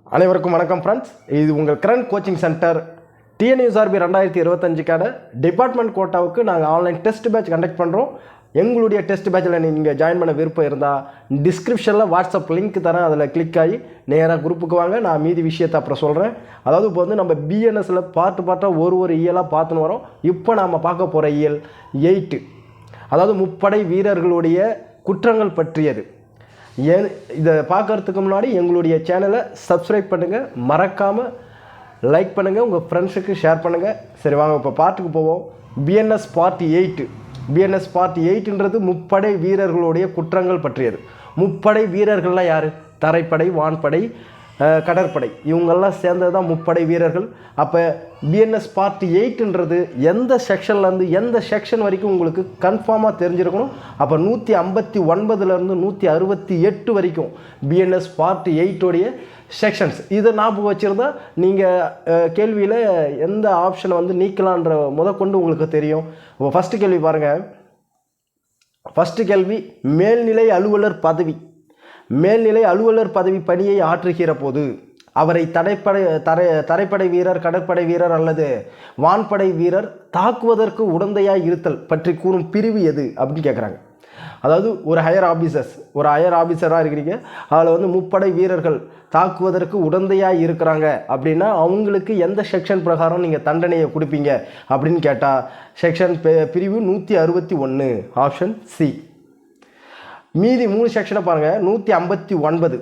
அனைவருக்கும் வணக்கம் ஃப்ரெண்ட்ஸ். இது உங்கள் கரண்ட் கோச்சிங் சென்டர். டிஎன்யூஎஸ்ஆர்பி 2025க்கான டிபார்ட்மெண்ட் கோட்டாவுக்கு நாங்கள் ஆன்லைன் டெஸ்ட் பேட்ச் கண்டக்ட் பண்ணுறோம். எங்களுடைய டெஸ்ட் பேட்சில் நீங்கள் ஜாயின் பண்ண விருப்பம் இருந்தால் டிஸ்கிரிப்ஷனில் வாட்ஸ்அப் லிங்க் தரேன், அதில் கிளிக் ஆகி நேராக குரூப்புக்கு வாங்க. நான் மீதி விஷயத்தை அப்புறம் சொல்கிறேன். அதாவது இப்போ வந்து நம்ம பிஎன்எஸில் பார்ட்டாக ஒரு இயலாக பார்த்துன்னு வரோம். இப்போ நாம் பார்க்க போகிற இயல் 8, அதாவது முப்படை வீரர்களுடைய குற்றங்கள் பற்றியது. இதை பார்க்குறதுக்கு முன்னாடி எங்களுடைய சேனலை சப்ஸ்கிரைப் பண்ணுங்கள், மறக்காமல் லைக் பண்ணுங்கள், உங்கள் ஃப்ரெண்ட்ஸுக்கு ஷேர் பண்ணுங்கள். சரி வாங்க இப்போ பார்ட்டுக்கு போவோம். BNS part 8. பிஎன்எஸ் பார்ட் 8ன்றது முப்படை வீரர்களுடைய குற்றங்கள் பற்றியது. முப்படை வீரர்கள்லாம் யார்? தரைப்படை, வான்படை, கடற்படை, இவங்கெல்லாம் சேர்ந்தது தான் முப்படை வீரர்கள். அப்போ பிஎன்எஸ் பார்ட் 8ன்றது எந்த செக்ஷன்லேருந்து எந்த செக்ஷன் வரைக்கும் உங்களுக்கு கன்ஃபார்மாக தெரிஞ்சிருக்கணும். அப்போ 159லேருந்து 168 வரைக்கும் பிஎன்எஸ் பார்ட் 8உடைய செக்ஷன்ஸ். இதை ஞாபகம் வச்சுருந்தா நீங்கள் கேள்வியில் எந்த ஆப்ஷனை வந்து நீக்கலான்ற முதற்கொண்டு உங்களுக்கு தெரியும். இப்போ ஃபஸ்ட்டு கேள்வி பாருங்கள். ஃபஸ்ட்டு கேள்வி, மேல்நிலை அலுவலர் பதவி. மேல்நிலை அலுவலர் பதவி பணியை ஆற்றுகிற போது அவரை தரைப்படை வீரர், கடற்படை வீரர் அல்லது வான்படை வீரர் தாக்குவதற்கு உடந்தையாக இருத்தல் பற்றி கூறும் பிரிவு எது அப்படின்னு கேட்குறாங்க. அதாவது ஒரு ஹையர் ஆஃபீஸராக இருக்கிறீங்க, அதில் வந்து முப்படை வீரர்கள் தாக்குவதற்கு உடந்தையாக இருக்கிறாங்க அப்படின்னா அவங்களுக்கு எந்த செக்ஷன் பிரகாரம் நீங்கள் தண்டனையை கொடுப்பீங்க அப்படின்னு கேட்டால் செக்ஷன் பிரிவு 161, ஆப்ஷன் சி. மீதி 3 செக்ஷனை பாருங்கள். 159.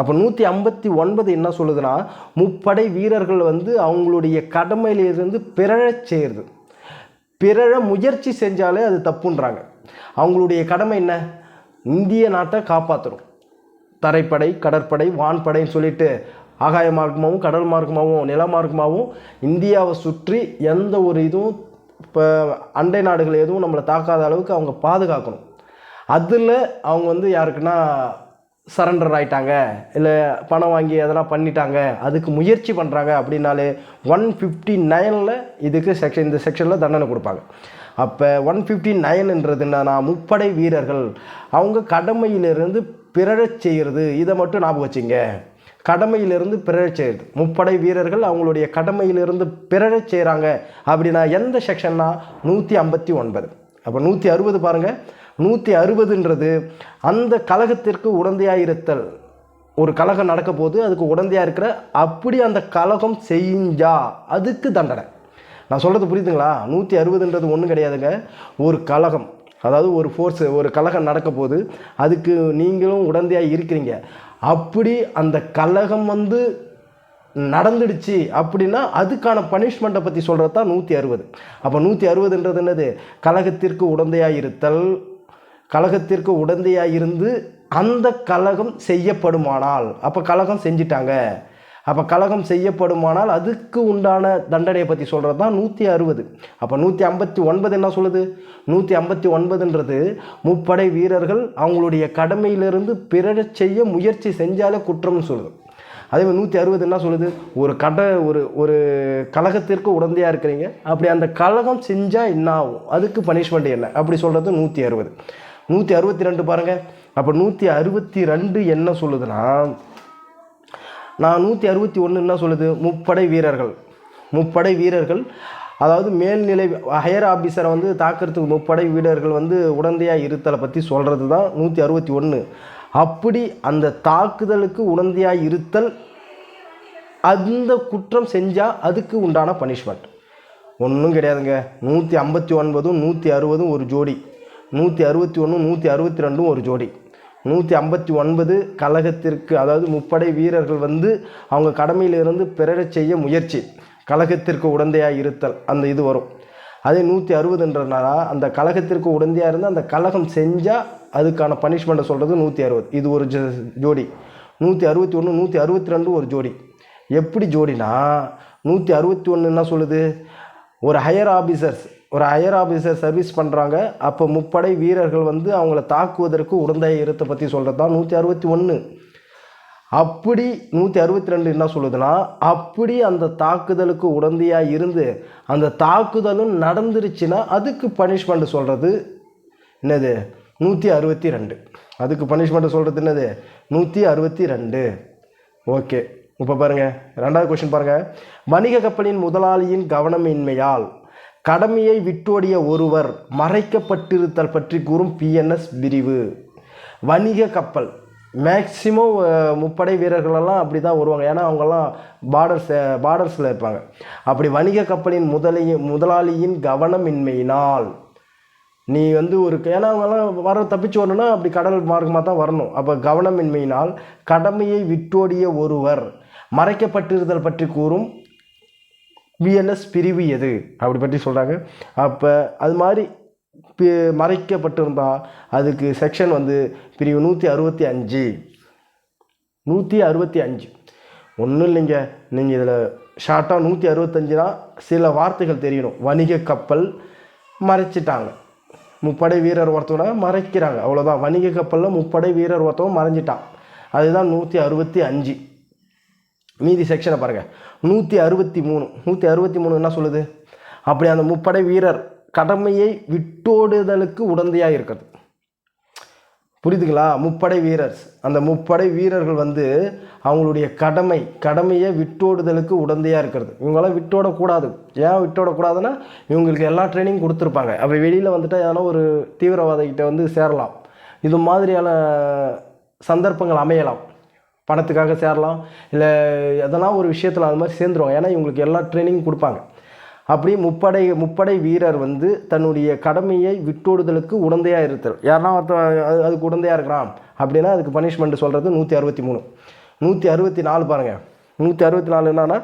அப்போ 159 என்ன சொல்லுதுன்னா, முப்படை வீரர்கள் வந்து அவங்களுடைய கடமையிலிருந்து பிறழச் செய்கிறது. பிறழ முயற்சி செஞ்சாலே அது தப்புன்றாங்க. அவங்களுடைய கடமை என்ன? இந்திய நாட்டை காப்பாற்றணும். தரைப்படை, கடற்படை, வான்படைன்னு சொல்லிட்டு ஆகாய மார்க்கமாகவும் கடல் மார்க்கமாகவும் நில மார்க்கமாகவும் இந்தியாவை சுற்றி எந்த ஒரு இதுவும் இப்போ அண்டை நாடுகள் எதுவும் நம்மளை தாக்காத அளவுக்கு அவங்க பாதுகாக்கணும். அதில் அவங்க வந்து யாருக்குன்னா சரண்டர் ஆகிட்டாங்க, இல்லை பணம் வாங்கி எதனா பண்ணிட்டாங்க, அதுக்கு முயற்சி பண்ணுறாங்க அப்படின்னாலே 159ல் இதுக்கு இந்த செக்ஷனில் தண்டனை கொடுப்பாங்க. அப்போ 159ன்றது என்னன்னா, முப்படை வீரர்கள் அவங்க கடமையிலிருந்து பிறழச் செய்கிறது. இதை மட்டும் ஞாபகம் வச்சுங்க. கடமையிலிருந்து பிறழச் செய்கிறது. முப்படை வீரர்கள் அவங்களுடைய கடமையிலிருந்து பிறழச் செய்கிறாங்க அப்படின்னா எந்த செக்ஷன்னா 159. அப்போ 160 பாருங்கள். 160ன்றது அந்த கழகத்திற்கு உடந்தையாக இருத்தல். ஒரு கழகம் நடக்க போது அதுக்கு உடந்தையாக இருக்கிற, அப்படி அந்த கழகம் செஞ்சா அதுக்கு தண்டனை. நான் சொல்கிறது புரியுதுங்களா? 160ன்றது ஒன்றும் கிடையாதுங்க. ஒரு கழகம், அதாவது ஒரு ஃபோர்ஸு, ஒரு கழகம் நடக்க போது அதுக்கு நீங்களும் உடந்தையாக இருக்கிறீங்க. அப்படி அந்த கழகம் வந்து நடந்துடுச்சு அப்படின்னா அதுக்கான பனிஷ்மெண்ட்டை பற்றி சொல்கிறது தான் 160. அப்போ 160ன்றது என்னது? கழகத்திற்கு உடந்தையாக இருத்தல். கழகத்திற்கு உடந்தையாக இருந்து அந்த கழகம் செய்யப்படுமானால், அப்போ கழகம் செஞ்சிட்டாங்க, அப்போ கழகம் செய்யப்படுமானால் அதுக்கு உண்டான தண்டனையை பற்றி சொல்கிறது தான் 160. அப்போ 159 என்ன சொல்லுது? 159ன்றது முப்படை வீரர்கள் அவங்களுடைய கடமையிலிருந்து பிறழச் செய்ய முயற்சி செஞ்சாலே குற்றம்னு சொல்லுது. அதே மாதிரி 160 என்ன சொல்லுது? ஒரு கழகத்திற்கு உடந்தையாக இருக்கிறீங்க, அப்படி அந்த கழகம் செஞ்சால் என்ன ஆகும், அதுக்கு பனிஷ்மெண்ட் என்ன, அப்படி சொல்கிறது 160. 162 பாருங்கள். அப்போ 162 என்ன சொல்லுதுன்னா, நான் 161 என்ன சொல்லுது? முப்படை வீரர்கள் அதாவது மேல்நிலை ஹையர் ஆஃபீஸரை வந்து தாக்கிறதுக்கு முப்படை வீரர்கள் வந்து உடந்தையாக இருத்தலை பற்றி சொல்கிறது தான் 161. அப்படி அந்த தாக்குதலுக்கு உடந்தையாக இருத்தல், அந்த குற்றம் செஞ்சால் அதுக்கு உண்டான பனிஷ்மெண்ட் ஒன்றும் கிடையாதுங்க. 159ம் 160ம் ஒரு ஜோடி, 161 162 ஒரு ஜோடி. 159 கழகத்திற்கு, அதாவது முப்படை வீரர்கள் வந்து அவங்க கடமையிலிருந்து பிறழச் செய்ய முயற்சி, கழகத்திற்கு உடந்தையாக இருத்தல், அந்த இது வரும். அதே 160ன்றனால அந்த கழகத்திற்கு உடந்தையாக இருந்து அந்த கழகம் செஞ்சால் அதுக்கான பனிஷ்மெண்ட்டை சொல்கிறது 160. இது ஒரு ஜோடி. 161 162 ஒரு ஜோடி. எப்படி ஜோடினா, 161 என்ன சொல்லுது? ஒரு ஹையர் ஆஃபீஸர் சர்வீஸ் பண்ணுறாங்க, அப்போ முப்படை வீரர்கள் வந்து அவங்கள தாக்குவதற்கு உடந்தையாக இருத்த பற்றி சொல்கிறது தான் 161. அப்படி 162 என்ன சொல்லுதுன்னா, அப்படி அந்த தாக்குதலுக்கு உடந்தையாக இருந்து அந்த தாக்குதலும் நடந்துருச்சுன்னா அதுக்கு பனிஷ்மெண்ட் சொல்கிறது என்னது? 162. அதுக்கு பனிஷ்மெண்ட் சொல்கிறது என்னது? 162. ஓகே. இப்போ பாருங்கள், ரெண்டாவது கொஸ்டின் பாருங்கள். வணிக கப்பலின் முதலாளியின் கவனமின்மையால் கடமையை விட்டோடிய ஒருவர் மறைக்கப்பட்டிருத்தல் பற்றி கூறும் பிஎன்எஸ் பிரிவு. வணிக கப்பல் மேக்சிமம் முப்படை வீரர்களெல்லாம் அப்படி தான் வருவாங்க. ஏன்னா அவங்கெல்லாம் பார்டர்ஸில் இருப்பாங்க. அப்படி வணிக கப்பலின் முதலாளியின் கவனமின்மையினால் நீ வந்து ஏன்னா அவங்கெல்லாம் தப்பிச்சு வரணும்னா அப்படி கடல் மார்க்கமாக தான் வரணும். அப்போ கவனமின்மையினால் கடமையை விட்டோடிய ஒருவர் மறைக்கப்பட்டிருத்தல் பற்றி கூறும் பிஎன்எஸ் பிரிவு எது அப்படி பற்றி சொல்கிறாங்க. அப்போ அது மாதிரி மறைக்கப்பட்டிருந்தால் அதுக்கு செக்ஷன் வந்து பிரிவு 165. 165 ஒன்றும் இல்லைங்க. நீங்கள் இதில் ஷார்ட்டாக 165 சில வார்த்தைகள் தெரியணும். வணிக கப்பல் மறைச்சிட்டாங்க, முப்படை வீரர் ஒருத்தவனை மறைக்கிறாங்க, அவ்வளோதான். வணிக கப்பலில் முப்படை வீரர் ஒருத்தவன் மறைஞ்சிட்டான், அதுதான் 165. மீதி செக்ஷனை பாருங்கள். 163. 163 என்ன சொல்லுது? அப்படி அந்த முப்படை வீரர் கடமையை விட்டோடுதலுக்கு உடந்தையாக இருக்கிறது. புரியுதுங்களா? முப்படை வீரர்ஸ், அந்த முப்படை வீரர்கள் வந்து அவங்களுடைய கடமையை விட்டோடுதலுக்கு உடந்தையாக இருக்கிறது. இவங்களாம் விட்டோடக்கூடாது. ஏன் விட்டோடக்கூடாதுன்னா இவங்களுக்கு எல்லா ட்ரைனிங் கொடுத்துருப்பாங்க. அப்போ வெளியில் வந்துட்டு எதனா ஒரு தீவிரவாதிகிட்ட வந்து சேரலாம். இது மாதிரியான சந்தர்ப்பங்கள் அமையலாம். பணத்துக்காக சேரலாம், இல்லை எதனா ஒரு விஷயத்தில் அது மாதிரி சேர்ந்துருவாங்க. ஏன்னா இவங்களுக்கு எல்லா ட்ரைனிங் கொடுப்பாங்க. அப்படி முப்படை வீரர் வந்து தன்னுடைய கடமையை விட்டோடுதலுக்கு உடந்தையாக இருத்தல். யாருன்னா அதுக்கு உடந்தையாக இருக்கிறான் அப்படின்னா அதுக்கு பனிஷ்மெண்ட் சொல்கிறது 163. 164 பாருங்கள். 164 என்னன்னா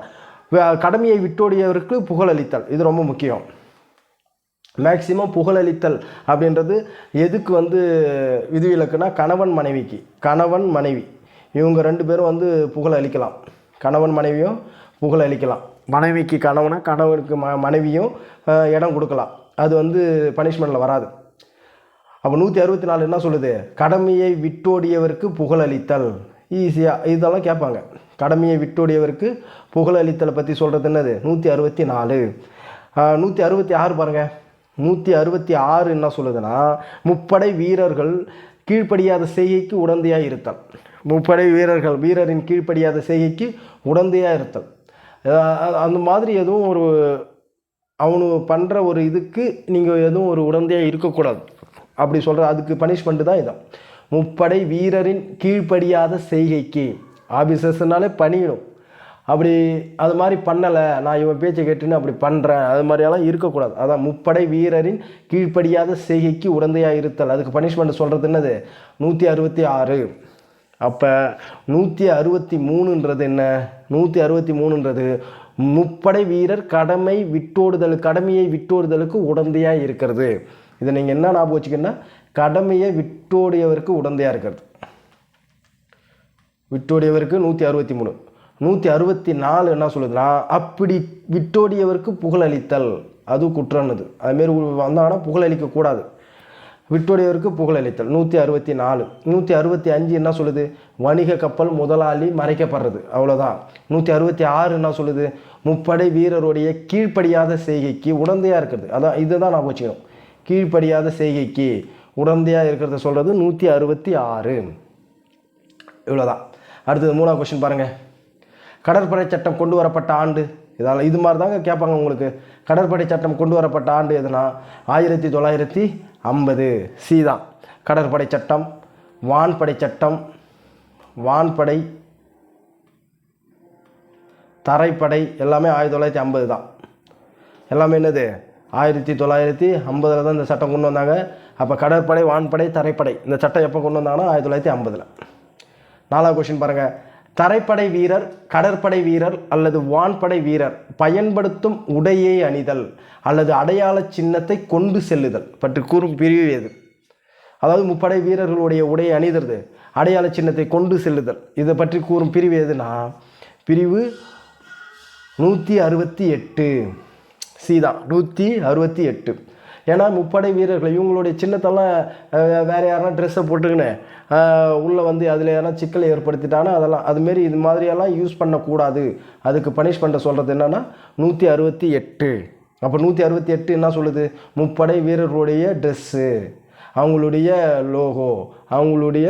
கடமையை விட்டோடியவருக்கு புகழளித்தல். இது ரொம்ப முக்கியம். மேக்சிமம் புகழளித்தல் அப்படின்றது எதுக்கு வந்து விதிவிலக்குன்னா கணவன் மனைவி இவங்க 2 பேரும் வந்து புகழ் அளிக்கலாம். கணவன் மனைவியும் புகழ் அளிக்கலாம். மனைவிக்கு கணவனுக்கு மனைவியும் இடம் கொடுக்கலாம். அது வந்து பனிஷ்மெண்ட்டில் வராது. அப்போ 164 என்ன சொல்லுது? கடமையை விட்டோடியவருக்கு புகழளித்தல். ஈஸியாக இதெல்லாம் கேட்பாங்க. கடமையை விட்டோடியவருக்கு புகழளித்தலை பற்றி சொல்கிறது என்னது? 164. 166 பாருங்கள். 166 என்ன சொல்லுதுன்னா முப்படை வீரர்கள் கீழ்ப்படியாத செய்கைக்கு உடந்தையாக இருத்தல். முப்படை வீரரின் கீழ்ப்படியாத செய்கைக்கு உடந்தையாக இருத்தல். அந்த மாதிரி எதுவும் ஒரு அவனு பண்ணுற ஒரு இதுக்கு நீங்கள் எதுவும் ஒரு உடந்தையாக இருக்கக்கூடாது அப்படி சொல்கிற அதுக்கு பனிஷ்மெண்ட்டு தான் இதான். முப்படை வீரரின் கீழ்ப்படியாத செய்கைக்கு ஆஃபீஸர்ஸ்னாலே பணியணும். அப்படி அது மாதிரி பண்ணலை, நான் இவன் பேச்சை கேட்டுன்னு அப்படி பண்ணுறேன், அது மாதிரியெல்லாம் இருக்கக்கூடாது. அதான் முப்படை வீரரின் கீழ்ப்படியாத செய்கைக்கு உடந்தையாக இருத்தல். அதுக்கு பனிஷ்மெண்ட் சொல்கிறது என்னது? 166. அப்போ 163ன்றது என்ன? 163ன்றது முப்படை வீரர் கடமையை விட்டோடுதலுக்கு உடந்தையாக இருக்கிறது. இதை நீங்கள் என்ன ஞாபகம் வச்சுக்கன்னா, கடமையை விட்டோடியவருக்கு உடந்தையாக இருக்கிறது. விட்டோடியவருக்கு 163. 164 என்ன சொல்லுதுன்னா அப்படி விட்டோடியவருக்கு புகழளித்தல், அது குற்றம்னுது. அதுமாரி வந்தாங்கன்னா புகழளிக்கக்கூடாது. விட்டோடியவருக்கு புகழளித்தல் 164. 165 என்ன சொல்லுது? வணிக கப்பல் முதலாளி மறைக்கப்படுறது, அவ்வளோதான். 166 என்ன சொல்லுது? முப்படை வீரருடைய கீழ்ப்படியாத செய்கைக்கு உடந்தையாக இருக்கிறது. அதான் இதுதான் நான் வச்சுக்கணும். கீழ்ப்படியாத செய்கைக்கு உடந்தையாக இருக்கிறத சொல்கிறது 166. இவ்வளோதான். அடுத்தது 3ஆவது கொஸ்டின் பாருங்கள். கடற்படை சட்டம் கொண்டு வரப்பட்ட ஆண்டு. இது மாதிரி தாங்க கேட்பாங்க உங்களுக்கு. கடற்படை சட்டம் கொண்டு வரப்பட்ட ஆண்டு எதுனா 1950. சி தான். கடற்படை சட்டம், வான்படை சட்டம், வான்படை, தரைப்படை எல்லாமே 1950 தான். எல்லாமே என்னது? 1950 தான் இந்த சட்டம் கொண்டு வந்தாங்க. அப்போ கடற்படை, வான்படை, தரைப்படை இந்த சட்டம் எப்போ கொண்டு வந்தாங்கன்னா 1950. 4ஆவது கொஸ்டின் பாருங்கள். தரைப்படை வீரர், கடற்படை வீரர் அல்லது வான்படை வீரர் பயன்படுத்தும் உடையை அணிதல் அல்லது அடையாள சின்னத்தை கொண்டு செல்லுதல் பற்றி கூறும் பிரிவு எது? அதாவது முப்படை வீரர்களுடைய உடையை அணிதல், அடையாள சின்னத்தை கொண்டு செல்லுதல், இதை பற்றி கூறும் பிரிவு எதுனா பிரிவு 168. சி தான், 168. ஏன்னா முப்படை வீரர்கள் இவங்களுடைய சின்னத்தெல்லாம் வேறு யாருன்னா ட்ரெஸ்ஸை போட்டுக்கின்னு உள்ளே வந்து அதில் யாரா சிக்கலை ஏற்படுத்திட்டாங்கன்னா அதெல்லாம் அதுமாரி இது மாதிரியெல்லாம் யூஸ் பண்ணக்கூடாது. அதுக்கு பனிஷ்மெண்ட்டை சொல்கிறது என்னென்னா 168. அப்போ 168 என்ன சொல்லுது? முப்படை வீரர்களுடைய ட்ரெஸ்ஸு, அவங்களுடைய லோகோ, அவங்களுடைய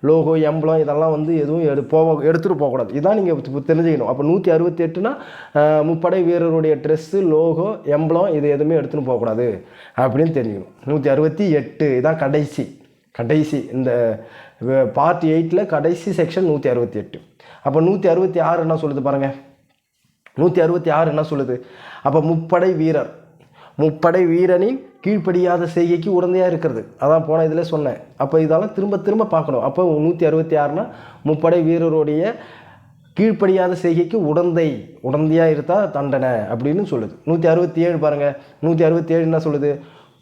லோகோ எம்பளம் இதெல்லாம் வந்து எதுவும் எடுத்துகிட்டு போகக்கூடாது. இதான் நீங்கள் தெரிஞ்சுக்கணும். அப்போ 168னா முப்படை வீரருடைய ட்ரெஸ்ஸு, லோகோ, எம்பளம் இது எதுவுமே எடுத்துகிட்டு போகக்கூடாது அப்படின்னு தெரிஞ்சுக்கணும். 168 இதான் கடைசி இந்த பார்ட் 8ல் கடைசி செக்ஷன் 168. அப்போ 166 என்ன சொல்லுது பாருங்கள். 166 என்ன சொல்லுது? அப்போ முப்படை வீரனின் கீழ்ப்படியாத செய்கைக்கு உடந்தையாக இருக்கிறது. அதான் போன இதில் சொன்னேன். அப்போ இதெல்லாம் திரும்ப பார்க்கணும். அப்போ 166னா முப்படை வீரருடைய கீழ்ப்படியாத செய்கைக்கு உடந்தையாக இருந்தால் தண்டனை அப்படின்னு சொல்லுது. 167 பாருங்கள். 167 என்ன சொல்லுது?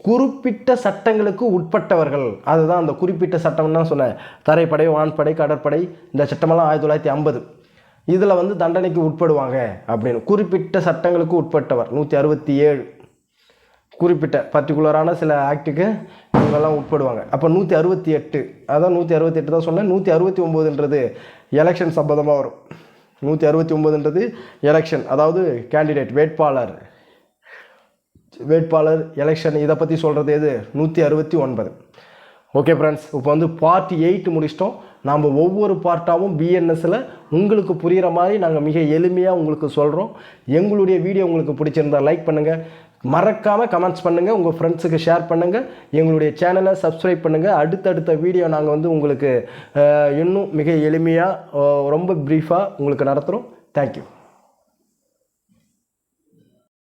குறிப்பிட்ட சட்டங்களுக்கு உட்பட்டவர்கள். அதுதான் அந்த குறிப்பிட்ட சட்டம்னா சொன்னேன். தரைப்படை, வான்படை, கடற்படை இந்த சட்டமெல்லாம் 1950 இதில் வந்து தண்டனைக்கு உட்படுவாங்க அப்படின்னு. குறிப்பிட்ட சட்டங்களுக்கு உட்பட்டவர் 167. குறிப்பிட்ட பர்டிகுலரான சில ஆக்டுக்கு இவங்கெல்லாம் உட்படுவாங்க. அப்போ 168 அதான் 168 தான் சொன்னேன். 169ன்றது எலெக்ஷன் சம்பந்தமாக வரும். 169ன்றது எலெக்ஷன், அதாவது கேண்டிடேட் வேட்பாளர் எலெக்ஷன் இதை பற்றி சொல்கிறது எது? 169. ஓகே ஃப்ரெண்ட்ஸ், இப்போ வந்து பார்ட் 8 முடிச்சிட்டோம். நாம் ஒவ்வொரு பார்ட்டாகவும் பிஎன்எஸ்ஸில் உங்களுக்கு புரிகிற மாதிரி நாங்கள் மிக எளிமையாக உங்களுக்கு சொல்கிறோம். எங்களுடைய வீடியோ உங்களுக்கு பிடிச்சிருந்தால் லைக் பண்ணுங்கள், மறக்காமல் கமெண்ட்ஸ் பண்ணுங்கள், உங்கள் ஃப்ரெண்ட்ஸுக்கு ஷேர் பண்ணுங்கள், எங்களுடைய சேனலை சப்ஸ்கிரைப் பண்ணுங்கள். அடுத்தடுத்த வீடியோ நாங்கள் வந்து உங்களுக்கு இன்னும் மிக எளிமையாக ரொம்ப ப்ரீஃபாக உங்களுக்கு நடத்துகிறோம். தேங்க்யூ.